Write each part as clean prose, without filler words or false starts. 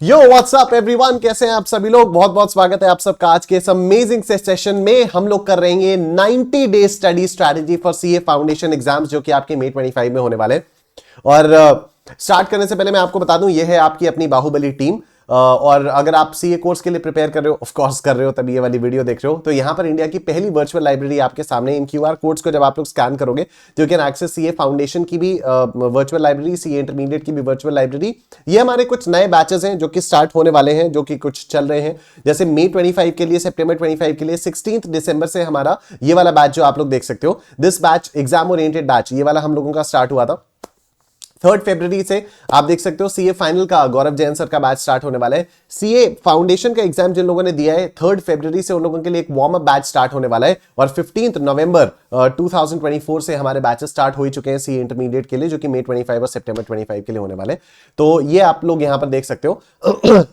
यो WhatsApp everyone, कैसे हैं आप सभी लोग। बहुत बहुत स्वागत है आप सबका आज के इस अमेजिंग से सेशन में। हम लोग कर रहे हैं 90 day study strategy for CA foundation exams, जो कि आपके मई 25 में होने वाले हैं। और स्टार्ट करने से पहले मैं आपको बता दूं, ये है आपकी अपनी बाहुबली टीम। और अगर आप सीए कोर्स के लिए प्रिपेयर कर रहे हो, ऑफ कोर्स कर रहे हो, तभी ये वाली वीडियो देख रहे हो। तो यहां पर इंडिया की पहली वर्चुअल लाइब्रेरी आपके सामने। इन क्यूआर कोड्स को जब आप लोग स्कैन करोगे तो you can access CA foundation की भी वर्चुअल लाइब्रेरी, सीए इंटरमीडिएट की भी वर्चुअल लाइब्रेरी। ये हमारे कुछ नए बैचेस हैं जो कि स्टार्ट होने वाले हैं, जो कि कुछ चल रहे हैं। जैसे मई 25 के लिए, सितंबर 25 के लिए, 16 दिसंबर से हमारा ये वाला बैच जो आप लोग देख सकते हो, this batch exam oriented batch, ये वाला हम लोगों का स्टार्ट हुआ था 3 फरवरी से। आप देख सकते हो सीए फाइनल का गौरव जैन सर का बैच स्टार्ट होने वाला है। सीए फाउंडेशन का एग्जाम जिन लोगों ने दिया है 3 फरवरी से, उन लोगों के लिए एक वार्म अप बैच स्टार्ट होने वाला है। और 15 नवंबर 2024 से हमारे बैचेस स्टार्ट हो चुके हैं सीए इंटरमीडिएट के लिए, जो कि मई 25 और सितंबर 25 के लिए होने वाले। तो ये आप लोग यहां पर देख सकते हो।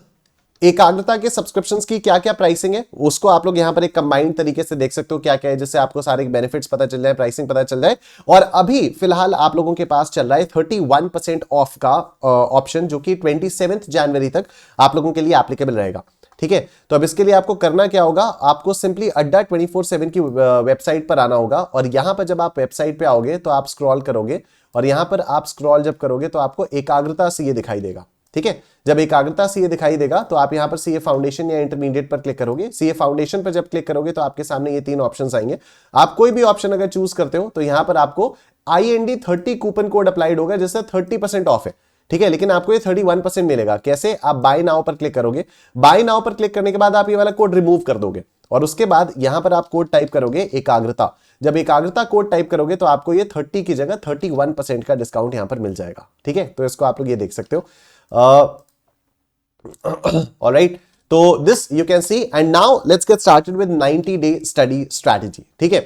एकाग्रता के सब्सक्रिप्शंस की क्या क्या प्राइसिंग है, उसको आप लोग यहां पर एक कंबाइंड तरीके से देख सकते हो क्या क्या है, जिससे आपको सारे बेनिफिट्स पता चल जाए, प्राइसिंग पता चल जाए। और अभी फिलहाल आप लोगों के पास चल रहा है 31% ऑफ का ऑप्शन, जो कि 27 जनवरी तक आप लोगों के लिए एप्लीकेबल रहेगा। ठीक है, तो अब इसके लिए आपको करना क्या होगा, आपको सिंपली अड्डा 24/7 की वेबसाइट पर आना होगा। और यहां पर जब आप वेबसाइट पे आओगे तो आप स्क्रॉल करोगे, और यहां पर आप स्क्रॉल जब करोगे तो आपको एकाग्रता सीए दिखाई देगा। ठीक है, जब एकाग्रता सीए दिखाई देगा तो आप यहां पर सीए फाउंडेशन या इंटरमीडिएट पर क्लिक करोगे। सीए फाउंडेशन पर जब क्लिक करोगे तो आपके सामने ये 3 ऑप्शंस आएंगे। आप कोई भी ऑप्शन अगर चूज करते हो तो यहां पर आपको IND 30 कूपन कोड अप्लाइड होगा, जिससे 30% ऑफ है। ठीक है, लेकिन आपको ये 31% मिलेगा। कैसे? आप बाय नाउ पर क्लिक करोगे। बाय नाउ पर क्लिक करने के बाद आप ये वाला कोड रिमूव कर दोगे, और उसके बाद यहां पर आप कोड टाइप करोगे एकाग्रता। जब एकाग्रता कोड टाइप करोगे तो आपको ये 30 की जगह 31% का डिस्काउंट यहां पर मिल जाएगा। ठीक है, तो इसको आप लोग ये देख सकते हो। Alright, तो this you can see, and now let's get started with 90 day study strategy. ठीक है,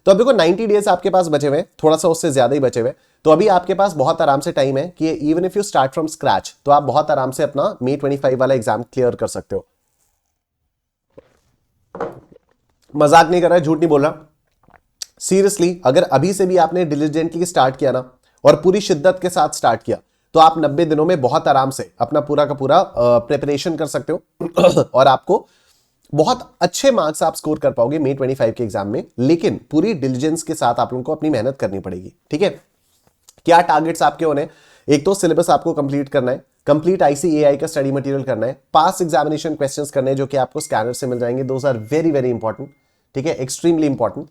तो अब देखो 90 डेज आपके पास बचे हुए, थोड़ा सा उससे ज्यादा ही बचे हुए। तो अभी आपके पास बहुत आराम से टाइम है कि even if you start from scratch, तो आप बहुत आराम से अपना मई 25 वाला एग्जाम क्लियर कर सकते हो। मजाक नहीं कर रहा, झूठ नहीं बोल रहा, सीरियसली। अगर अभी से भी आपने डिलिजेंटली स्टार्ट किया ना, और पूरी शिद्दत के साथ स्टार्ट किया, तो आप 90 दिनों में बहुत आराम से अपना पूरा का पूरा प्रिपरेशन कर सकते हो। और आपको बहुत अच्छे मार्क्स आप स्कोर कर पाओगे मई 25 के एग्जाम में। लेकिन पूरी डिलिजेंस के साथ आप लोगों को अपनी मेहनत करनी पड़ेगी। ठीक है, क्या टारगेट्स आपके होने? एक तो सिलेबस आपको कंप्लीट करना है, कंप्लीट ICAI का स्टडी मटेरियल करना है, पास एग्जामिनेशन क्वेश्चंस करने हैं जो कि आपको स्कैनर से मिल जाएंगे। Those are very very important. ठीक है, एक्सट्रीमली इंपॉर्टेंट।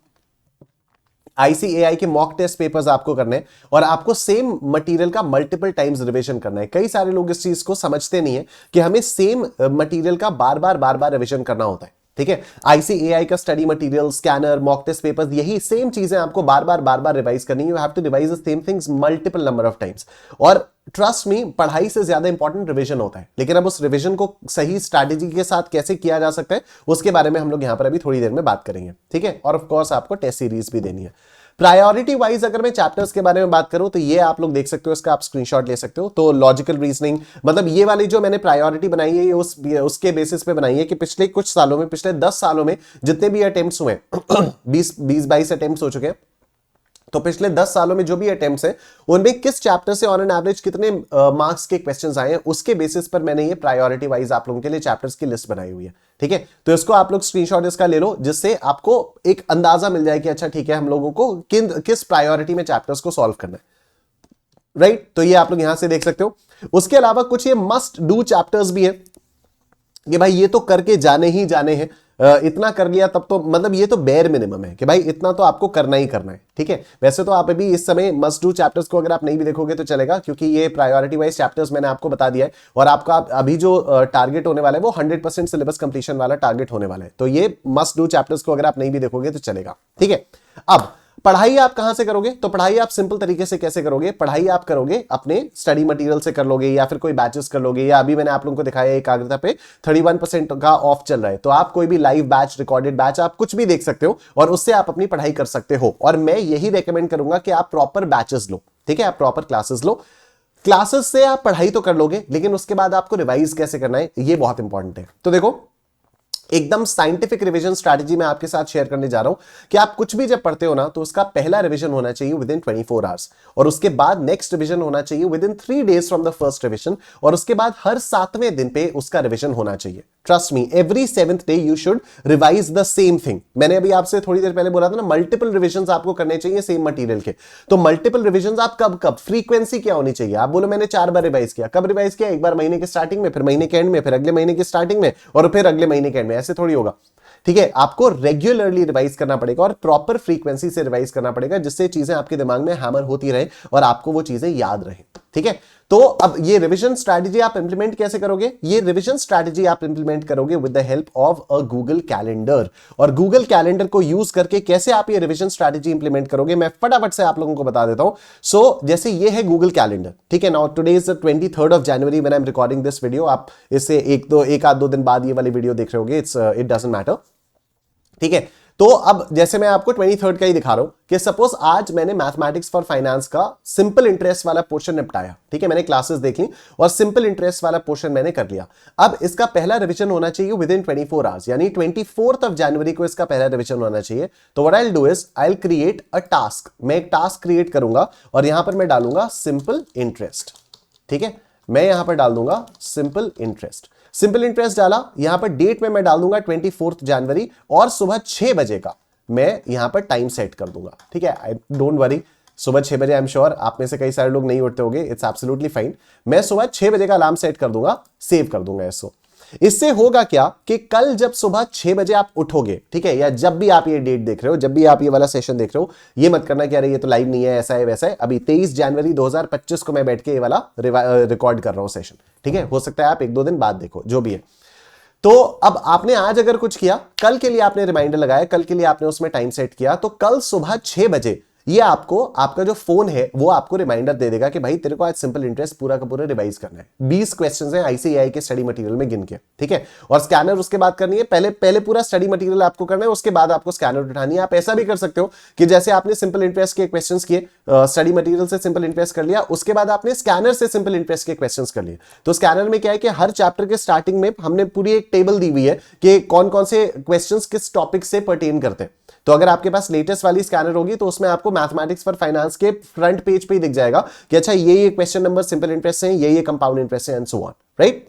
ICAI के मॉक टेस्ट पेपर्स आपको करने हैं, और आपको सेम मटेरियल का मल्टीपल टाइम्स रिवीजन करना है। कई सारे लोग इस चीज को समझते नहीं है कि हमें सेम मटेरियल का बार बार रिवीजन करना होता है। ठीक है, ICAI का study material, scanner, mock test papers, यही सेम चीजें आपको बार बार रिवाइज करनी है। You have to revise the same things multiple number of times. और ट्रस्ट मी, पढ़ाई से ज्यादा इंपॉर्टेंट रिवीजन होता है। लेकिन अब उस रिवीजन को सही स्ट्रैटेजी के साथ कैसे किया जा सकता है, उसके बारे में हम लोग यहां पर अभी थोड़ी देर में बात करेंगे। ठीक है, और ऑफ कोर्स आपको टेस्ट सीरीज भी देनी है। प्रायोरिटी वाइज अगर मैं चैप्टर्स के बारे में बात करूं तो ये आप लोग देख सकते हो, इसका आप स्क्रीनशॉट ले सकते हो। तो लॉजिकल रीजनिंग, मतलब ये वाली जो मैंने प्रायोरिटी बनाई है, ये उसके बेसिस पे बनाई है कि पिछले कुछ सालों में, पिछले 10 सालों में जितने भी अटेम्प्ट्स हुए 20-22 अटेम्प्ट्स हो चुके हैं, तो पिछले 10 सालों में जो भी अटेम्प्ट्स हैं, उनमें किस चैप्टर से ऑन एन एवरेज कितने मार्क्स के क्वेश्चंस आए हैं, उसके बेसिस पर मैंने ये प्रायोरिटी वाइज आप लोगों के लिए चैप्टर्स की लिस्ट बनाई हुई है। ठीक है, तो इसको आप लोग स्क्रीनशॉट इसका ले लो, जिससे आपको एक अंदाजा मिल जाए कि अच्छा ठीक है, हम लोगों को किस प्रायोरिटी में चैप्टर्स को सॉल्व करना है। राइट, तो ये आप लोग यहां से देख सकते हो। उसके अलावा कुछ ये मस्ट डू चैप्टर्स भी है कि भाई ये तो करके जाने ही जाने हैं। इतना कर लिया तब तो, मतलब ये तो बेयर मिनिमम है कि भाई इतना तो आपको करना ही करना है। ठीक है, वैसे तो आप अभी इस समय मस्ट डू चैप्टर्स को अगर आप नहीं भी देखोगे तो चलेगा, क्योंकि ये प्रायोरिटी वाइज चैप्टर्स मैंने आपको बता दिया है। और आपका अभी जो टारगेट होने वाला है वो 100% सिलेबस कंप्लीशन वाला टारगेट होने वाला है। तो ये मस्ट डू चैप्टर्स को अगर आप नहीं भी देखोगे तो चलेगा। ठीक है, अब पढ़ाई आप कहां से करोगे? तो पढ़ाई आप सिंपल तरीके से कैसे करोगे? पढ़ाई आप करोगे अपने स्टडी मटेरियल से कर लोगे, या फिर कोई बैचेस कर लोगे, या अभी मैंने आप लोगों को दिखाया एकाग्रता पे 31% का ऑफ चल रहा है, तो आप कोई भी लाइव बैच, रिकॉर्डेड बैच, आप कुछ भी देख सकते हो और उससे आप अपनी पढ़ाई कर सकते हो। और मैं यही रेकमेंड करूंगा कि आप प्रॉपर बैचेस लो। ठीक है, आप प्रॉपर क्लासेस लो। क्लासेस से आप पढ़ाई तो कर लोगे, लेकिन उसके बाद आपको रिवाइज कैसे करना है, ये बहुत इंपॉर्टेंट है। तो देखो, एकदम साइंटिफिक रिवीजन स्ट्रैटेजी मैं आपके साथ शेयर करने जा रहा हूं कि आप कुछ भी जब पढ़ते हो ना तो उसका पहला रिवीजन होना चाहिए विद इन 24 आवर्स, और उसके बाद नेक्स्ट रिवीजन होना चाहिए with in 3 days from the first revision, और उसके बाद हर 7वें दिन पे उसका रिवीजन होना चाहिए। Trust me, every 7th day you should revise the same thing. मैंने अभी आपसे थोड़ी देर पहले बोला था ना, मल्टीपल रिवीजन आपको करने चाहिए सेम मटीरियल के। तो मल्टीपल रिवीजन आप कब कब, फ्रीक्वेंसी क्या होनी चाहिए? आप बोलो मैंने 4 बार रिवाइज किया, कब रिवाइज किया? एक बार महीने के स्टार्टिंग में, फिर महीने के एंड में, फिर अगले महीने के स्टार्टिंग में, और फिर अगले महीने के एंड में। ऐसे थोड़ी होगा, ठीक है? आपको रेगुलरली रिवाइज करना पड़ेगा और प्रॉपर फ्रीक्वेंसी से रिवाइज करना पड़ेगा, जिससे चीजें आपके दिमाग में हैमर होती रहे और आपको वो चीजें याद रहे, ठीक है? तो अब ये रिवीजन स्ट्रैटेजी आप इंप्लीमेंट कैसे करोगे? ये रिवीजन स्ट्रैटेजी आप इंप्लीमेंट करोगे with the help of a Google calendar. और गूगल कैलेंडर को यूज करके कैसे आप ये रिवीजन स्ट्रैटेजी इंप्लीमेंट करोगे, मैं फटाफट से आप लोगों को बता देता हूं। सो जैसे ये है गूगल कैलेंडर, ठीक है? Now today is the 23rd of January when I am recording this video. आप इससे एक आध दो दिन बाद ये वाली वीडियो देख रहे होगे, इट डजंट मैटर, ठीक है? तो अब जैसे मैं आपको 23rd का ही दिखा रहा हूं कि सपोज आज मैंने मैथमेटिक्स फॉर फाइनेंस का सिंपल इंटरेस्ट वाला पोर्शन निपटाया, ठीक है? मैंने क्लासेस देख ली और सिंपल इंटरेस्ट वाला पोर्शन मैंने कर लिया। अब इसका पहला रिवीजन होना चाहिए विद इन 24 आवर्स, यानी 24th of January को इसका पहला रिवीजन होना चाहिए। तो what I will do is I will create a task. मैं एक टास्क क्रिएट करूंगा और यहां पर मैं डालूंगा सिंपल इंटरेस्ट, ठीक है? मैं यहां पर डाल दूंगा सिंपल इंटरेस्ट। सिंपल इंटरेस्ट डाला, यहां पर डेट में मैं डाल दूंगा 24th January, और सुबह 6 बजे का मैं यहां पर टाइम सेट कर दूंगा, ठीक है? आई डोंट वरी, सुबह 6 बजे आई एम श्योर आप में से कई सारे लोग नहीं उठते होंगे, इट्स एब्सोल्युटली फाइन। मैं सुबह 6 बजे का अलार्म सेट कर दूंगा, सेव कर दूंगा इसको। इससे होगा क्या कि कल जब सुबह 6 बजे आप उठोगे, ठीक है, या जब भी आप ये डेट देख रहे हो, जब भी आप ये वाला सेशन देख रहे हो, ये मत करना कि अरे ये तो लाइव नहीं है, ऐसा है वैसा है। अभी 23 जनवरी 2025 को मैं बैठ के ये वाला रिकॉर्ड कर रहा हूं सेशन, ठीक है? हो सकता है आप 1-2 दिन बाद देखो, जो भी है। तो अब आपने आज अगर कुछ किया, कल के लिए आपने रिमाइंडर लगाया, कल के लिए आपने उसमें टाइम सेट किया, तो कल सुबह 6 बजे ये आपको, आपका जो फोन है वो आपको रिमाइंडर दे देगा कि भाई तेरे को आज सिंपल इंटरेस्ट पूरा का पूरा रिवाइज करना है। 20 क्वेश्चंस हैं आईसीएआई के स्टडी मटेरियल में गिन के, ठीक है? और स्कैनर उसके बाद करनी है, पहले पूरा स्टडी मटेरियल आपको करना है, उसके बाद आपको स्कैनर उठानी है। आप ऐसा भी कर सकते हो कि जैसे आपने सिंपल इंटरेस्ट के क्वेश्चंस किए, स्टडी मटेरियल से सिंपल इंटरेस्ट कर लिया, उसके बाद आपने स्कैनर से सिंपल इंटरेस्ट के क्वेश्चंस कर लिए। तो स्कैनर में क्या है कि हर चैप्टर के स्टार्टिंग में हमने पूरी एक टेबल दी हुई है कि कौन कौन से क्वेश्चंस किस टॉपिक से पर्टेन करते हैं। तो अगर आपके पास लेटेस्ट वाली स्कैनर होगी तो उसमें आपको मैथमेटिक्स फॉर फाइनेंस के फ्रंट पेज पे ही दिख जाएगा कि अच्छा ये क्वेश्चन नंबर सिंपल इंटरेस्ट है, ये कंपाउंड इंटरेस्ट है, and so on, right?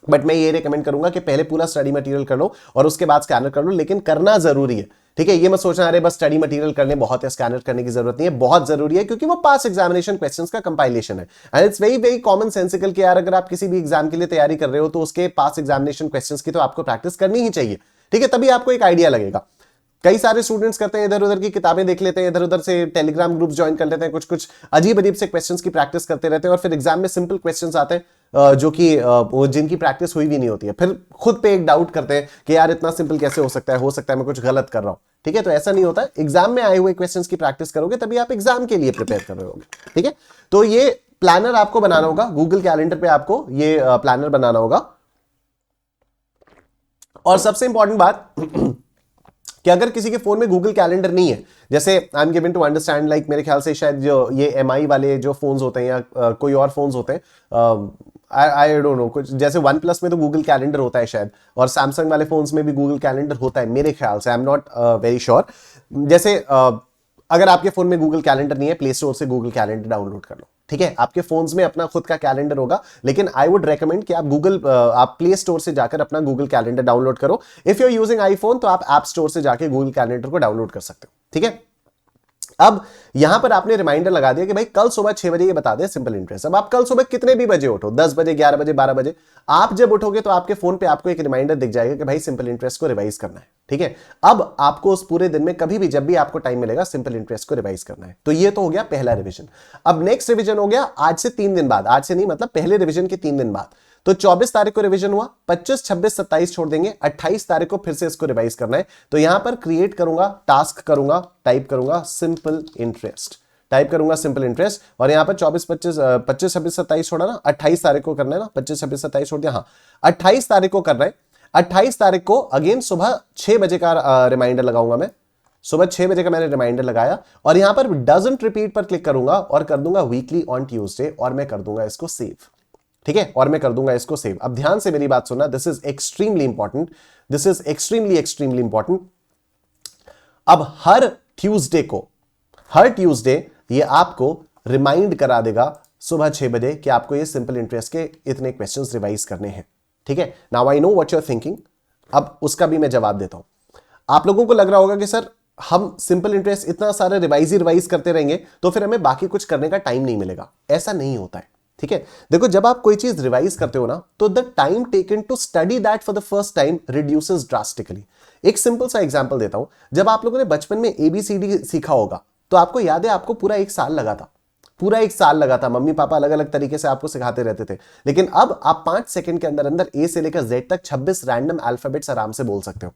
But मैं ये रिकमेंड करूंगा कि पहले पूरा स्टडी मटेरियल कर लो और उसके बाद स्कैनर कर लो, लेकिन करना जरूरी है, ठीक है? ये मत सोचना अरे बस स्टडी मटेरियल करने बहुत है, स्कैनर करने की जरूरत नहीं है। बहुत जरूरी है क्योंकि वो पास एग्जामिनेशन क्वेश्चंस का कंपाइलेशन है, and it's very very common sensical कि यार अगर आप किसी भी एग्जाम के लिए तैयारी कर रहे हो तो उसके पास एग्जामिनेशन क्वेश्चंस की तो आपको प्रैक्टिस करनी ही चाहिए, ठीक है? तभी आपको एक आइडिया लगेगा। कई सारे स्टूडेंट्स करते हैं इधर उधर की किताबें देख लेते हैं, इधर उधर से टेलीग्राम ग्रुप ज्वाइन कर लेते हैं, कुछ कुछ अजीब अजीब से क्वेश्चंस की प्रैक्टिस करते रहते हैं, और फिर एग्जाम में सिंपल क्वेश्चंस आते हैं जो कि जिनकी प्रैक्टिस हुई भी नहीं होती है। फिर खुद पे एक डाउट करते हैं कि यार इतना सिंपल कैसे हो सकता है मैं कुछ गलत कर रहा हूं, ठीक है? तो ऐसा नहीं होता है। एग्जाम में आए हुए क्वेश्चंस की प्रैक्टिस करोगे तभी आप एग्जाम के लिए प्रिपेयर कर रहे होगे, ठीक है? तो ये प्लानर आपको बनाना होगा, गूगल कैलेंडर पे आपको ये प्लानर बनाना होगा। और सबसे इंपॉर्टेंट बात कि अगर किसी के फोन में गूगल कैलेंडर नहीं है, जैसे I am given to understand, like मेरे ख्याल से शायद जो ये एमआई वाले जो फोन्स होते हैं या कोई और फोन्स होते हैं, आई डोंट नो, कुछ जैसे वन प्लस में तो गूगल कैलेंडर होता है शायद, और सैमसंग वाले फोन्स में भी गूगल कैलेंडर होता है मेरे ख्याल से, I am not very sure. जैसे अगर आपके फोन में गूगल कैलेंडर नहीं है, प्ले स्टोर से गूगल कैलेंडर डाउनलोड कर लो, ठीक है? आपके फोन्स में अपना खुद का कैलेंडर होगा, लेकिन आई वुड रेकमेंड कि आप प्ले स्टोर से जाकर अपना गूगल कैलेंडर डाउनलोड करो। If you are using iPhone तो आप ऐप स्टोर से जाकर गूगल कैलेंडर को डाउनलोड कर सकते हो, ठीक है? अब यहां पर आपने रिमाइंडर लगा दिया कि भाई कल सुबह 6 बजे ये बता दे सिंपल इंटरेस्ट। अब आप कल सुबह कितने भी बजे उठो, 10 बजे, 11 बजे, 12 बजे, आप जब उठोगे तो आपके फोन पे आपको एक रिमाइंडर दिख जाएगा कि भाई सिंपल इंटरेस्ट को रिवाइज करना है, ठीक है? अब आपको उस पूरे दिन में कभी भी जब भी आपको टाइम मिलेगा सिंपल इंटरेस्ट को रिवाइज करना है। तो ये तो हो गया पहला रिवीजन। अब नेक्स्ट रिवीजन हो गया आज से 3 दिन बाद, आज से नहीं मतलब पहले रिवीजन के 3 दिन बाद। तो 24 तारीख को रिवीजन हुआ, 25, 26, 27 छोड़ देंगे, 28 तारीख को फिर से इसको रिवाइज करना है। तो यहां पर क्रिएट करूंगा, टास्क करूंगा, टाइप करूंगा सिंपल इंटरेस्ट, टाइप करूंगा सिंपल इंटरेस्ट, और यहां पर 24, 25, 26, 27 छोड़ा ना, 28 तारीख को करना है ना, 25, 26, 27 छोड़ दिया, हाँ 28 तारीख को करना है। 28 तारीख को अगेन सुबह 6 बजे का रिमाइंडर लगाऊंगा मैं, सुबह 6 बजे का मैंने रिमाइंडर लगाया, और यहां पर डजंट रिपीट पर क्लिक करूंगा और कर दूंगा वीकली ऑन ट्यूसडे, और मैं कर दूंगा इसको सेव। ठीक है, और मैं कर दूंगा इसको सेव। अब ध्यान से मेरी बात सुनना, this is extremely important, this is extremely extremely important. अब हर ट्यूसडे ये आपको रिमाइंड करा देगा सुबह 6 बजे कि आपको ये सिंपल इंटरेस्ट के इतने क्वेश्चंस रिवाइज करने हैं। ठीक है, now I know what you are thinking, अब उसका भी मैं जवाब देता हूं। आप लोगों को लग रहा होगा कि सर हम सिंपल इंटरेस्ट इतना सारा रिवाइज करते रहेंगे तो फिर हमें बाकी कुछ करने का टाइम नहीं मिलेगा। ऐसा नहीं होता है। ठीक है, देखो जब आप कोई चीज रिवाइज करते हो ना तो the time taken to study that for the first time reduces drastically. एक सिंपल सा एग्जांपल देता हूं, जब आप लोगों ने बचपन में ABCD सीखा होगा तो आपको याद है आपको पूरा 1 साल लगा था, पूरा 1 साल लगा था। मम्मी पापा अलग अलग तरीके से आपको सिखाते रहते थे, लेकिन अब आप 5 सेकंड के अंदर अंदर A से लेकर Z तक 26 रैंडम अल्फाबेट्स आराम से बोल सकते हो।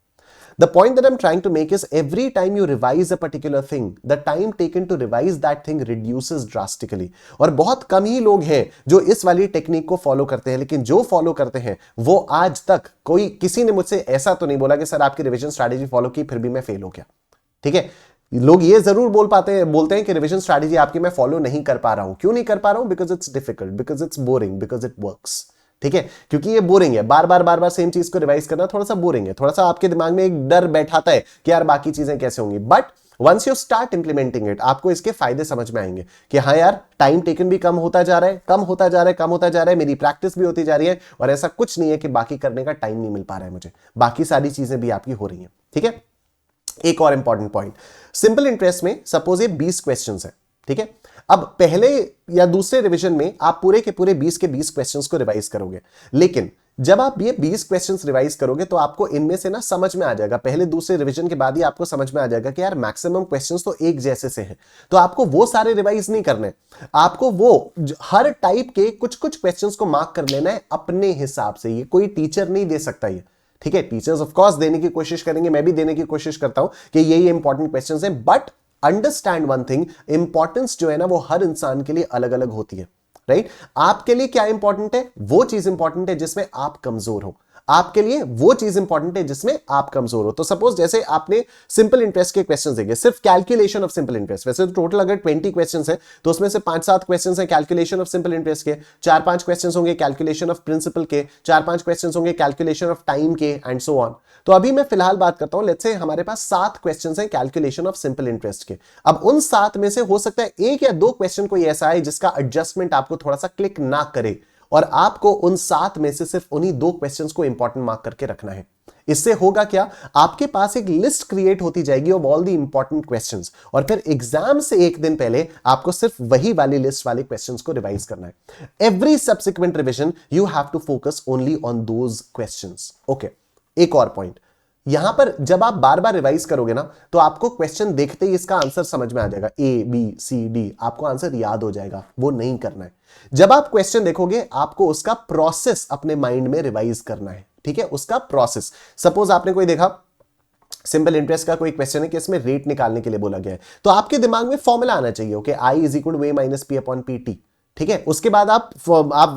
The point that I'm trying to make is every time you revise a particular thing, the time taken to revise that thing reduces drastically. और बहुत कम ही लोग हैं जो इस वाली टेक्निक को फॉलो करते हैं, लेकिन जो फॉलो करते हैं वो आज तक किसी ने मुझसे ऐसा तो नहीं बोला कि सर आपकी रिवीजन स्ट्रैटेजी फॉलो की फिर भी मैं फेल हो गया। ठीक है, लोग ये जरूर बोलते हैं कि रिवीजन स्ट्रैटेजी आपकी मैं फॉलो नहीं कर पा रहा हूं। क्यों नहीं कर पा रहा हूं? Because it's difficult, because it's boring, because it works. ठीक है, क्योंकि ये बोरिंग है, बार बार सेम चीज को रिवाइज करना थोड़ा सा बोरिंग है, थोड़ा सा आपके दिमाग में एक डर बैठाता है कि यार बाकी चीजें कैसे होंगी। But once you start implementing it, आपको इसके फायदे समझ में आएंगे कि हाँ यार टाइम टेकन भी कम होता जा रहा है, कम होता जा रहा है, मेरी प्रैक्टिस भी होती जा रही है, और ऐसा कुछ नहीं है कि बाकी करने का टाइम नहीं मिल पा रहा है मुझे, बाकी सारी चीजें भी आपकी हो रही हैं। ठीक है, एक और इंपॉर्टेंट पॉइंट, सिंपल इंटरेस्ट में सपोज ये 20 क्वेश्चंस है। ठीक है, अब पहले या दूसरे रिवीजन में आप पूरे के पूरे 20 के 20 क्वेश्चंस को रिवाइज करोगे, लेकिन जब आप ये 20 क्वेश्चंस रिवाइज करोगे तो आपको इनमें से ना समझ में आ जाएगा, पहले दूसरे रिवीजन के बाद ही आपको समझ में आ जाएगा कि यार मैक्सिमम क्वेश्चंस तो एक जैसे से हैं, तो आपको वो सारे रिवाइज नहीं करने, आपको वो हर टाइप के कुछ कुछ क्वेश्चंस को मार्क कर लेना है अपने हिसाब से। ये कोई टीचर नहीं दे सकता ये। ठीक है, टीचर्स ऑफ कोर्स देने की कोशिश करेंगे, मैं भी देने की कोशिश करता हूं कि यही इंपॉर्टेंट क्वेश्चंस हैं, but understand one thing, importance जो है ना वो हर इंसान के लिए अलग अलग होती है। राइट, आपके लिए क्या इंपॉर्टेंट है? वो चीज इंपॉर्टेंट है जिसमें आप कमजोर हो, आपके लिए वो चीज इंपॉर्टेंट है जिसमें आप कमजोर हो। तो सपोज जैसे आपने सिंपल इंटरेस्ट के क्वेश्चंस देखे, सिर्फ कैलकुलेशन ऑफ सिंपल इंटरेस्ट, वैसे तो टोटल अगर 20 क्वेश्चंस है तो उसमें से 5-7 क्वेश्चंस है कैलकुलेशन ऑफ सिंपल इंटरेस्ट के, 4-5 क्वेश्चंस होंगे कैलकुलेशन ऑफ प्रिंसिपल के, 4-5 क्वेश्चंस होंगे कैलकुलेशन ऑफ टाइम के, एंड सो ऑन। तो अभी मैं फिलहाल बात करता हूं, लेट्स से हमारे पास 7 क्वेश्चंस हैं कैलकुलेशन ऑफ सिंपल इंटरेस्ट के। अब उन 7 में से हो सकता है 1 या 2 क्वेश्चन कोई ऐसा है जिसका एडजस्टमेंट आपको थोड़ा सा क्लिक ना करे, और आपको उन 7 में से सिर्फ उन्हीं 2 क्वेश्चंस को इंपॉर्टेंट मार्क करके रखना है। इससे होगा क्या, आपके पास एक लिस्ट क्रिएट होती जाएगी of all the important questions, और फिर एग्जाम से एक दिन पहले आपको सिर्फ वही वाली लिस्ट वाले क्वेश्चंस को रिवाइज करना है। Every subsequent revision you have to focus only on those questions. Okay, एक और पॉइंट, यहां पर जब आप बार बार रिवाइज करोगे ना तो आपको क्वेश्चन देखते ही इसका आंसर समझ में आ जाएगा, ABCD, आपको आंसर याद हो जाएगा, वो नहीं करना है। जब आप क्वेश्चन देखोगे आपको उसका प्रोसेस अपने माइंड में रिवाइज करना है। ठीक है, उसका प्रोसेस। सपोज आपने कोई देखा सिंपल इंटरेस्ट का कोई क्वेश्चन है कि इसमें रेट निकालने के लिए बोला गया है, तो आपके दिमाग में फॉर्मूला आना चाहिए, okay, I = A - P / PT। ठीक है, उसके बाद आप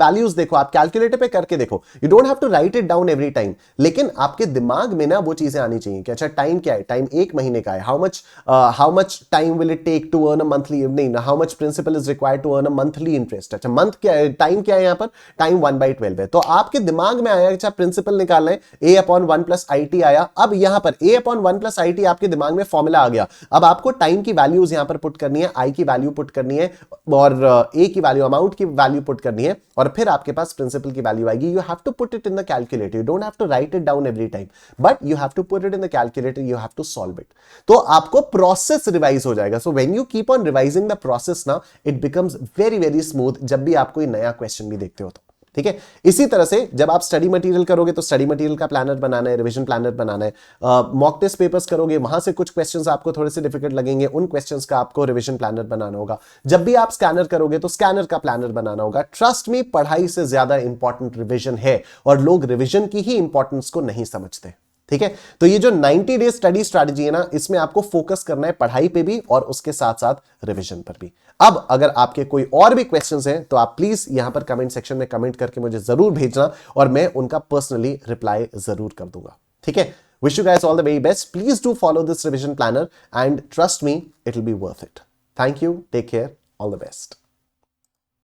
वैल्यूज देखो, आप कैलकुलेटर पे करके देखो, you don't have to write it down every time, लेकिन आपके दिमाग में ना वो चीजें आनी चाहिए कि अच्छा टाइम क्या है, टाइम 1 महीने का है, how much time will it take to earn a monthly, नहीं, how much principal is required to earn a monthly interest. अच्छा मंथ क्या है, टाइम क्या है, यहां पर टाइम 1/12 है, तो आपके दिमाग में आया अच्छा प्रिंसिपल निकालना है, A/1 + IT आया। अब यहां पर A/1 + IT आपके दिमाग में फॉर्मूला आ गया, अब आपको टाइम की वैल्यूज यहां पर पुट करनी है, I की वैल्यू पुट करनी है, और A की वैल्यू, अमाउंट की वैल्यू पुट करनी है, और फिर आपके पास प्रिंसिपल की वैल्यू आएगी। You have to put it in the calculator, you don't have to write it down every time, but you have to put it in the calculator, you have to solve it. तो आपको process revise हो जाएगा। So when you keep on revising the process ना, it becomes very very smooth जब भी आप कोई नया क्वेश्चन भी देखते हो तो। ठीक है, इसी तरह से जब आप स्टडी मटेरियल करोगे तो स्टडी मटेरियल का प्लानर बनाना है, रिवीजन प्लानर बनाना है, मॉक टेस्ट पेपर्स करोगे, वहां से कुछ क्वेश्चंस आपको थोड़े से डिफिकल्ट लगेंगे, उन क्वेश्चंस का आपको रिवीजन प्लानर बनाना होगा। जब भी आप स्कैनर करोगे तो स्कैनर का प्लानर बनाना होगा। ट्रस्ट मी, पढ़ाई से ज्यादा इंपॉर्टेंट रिवीजन है, और लोग रिवीजन की ही इंपॉर्टेंस को नहीं समझते। ठीक है, तो ये जो 90 डेज स्टडी स्ट्रैटेजी है ना, इसमें आपको फोकस करना है पढ़ाई पे भी और उसके साथ साथ रिवीजन पर भी। अब अगर आपके कोई और भी क्वेश्चंस हैं तो आप प्लीज यहां पर कमेंट सेक्शन में कमेंट करके मुझे जरूर भेजना, और मैं उनका पर्सनली रिप्लाई जरूर कर दूंगा। ठीक है, wish you guys all the very best. Please do follow this revision planner and trust me, it will be worth it. Thank you, take care, all the best.